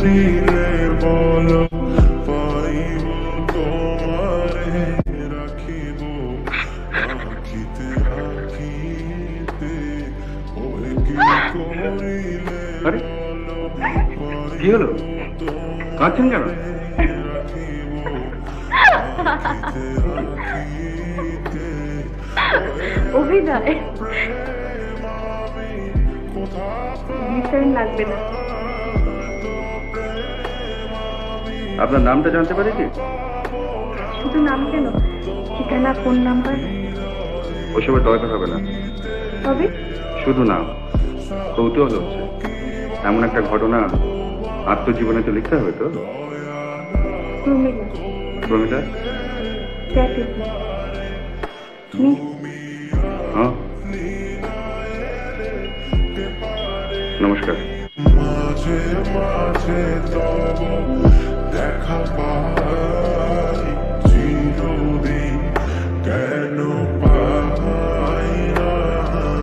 করিলে বলো পাইব তোমারে রাখিব আখিতে আখিতে ওই কি করিলে বলো কি হলো কাঁদছেন কেন অভিনয় লাগবে না। আপনার নামটা জানতে পারি কি? শুধু নাম কেন, ঠিকানা, ফোন নাম্বার? ওসবের দরকার হবে না, তবে শুধু নাম। কৌতূহল হচ্ছে, এমন একটা ঘটনা আত্মজীবনে তো লিখতে হবে তো। প্রমিলা। প্রমিলা হ্যাঁ, নমস্কার। মাঝে মাঝে তব দেখা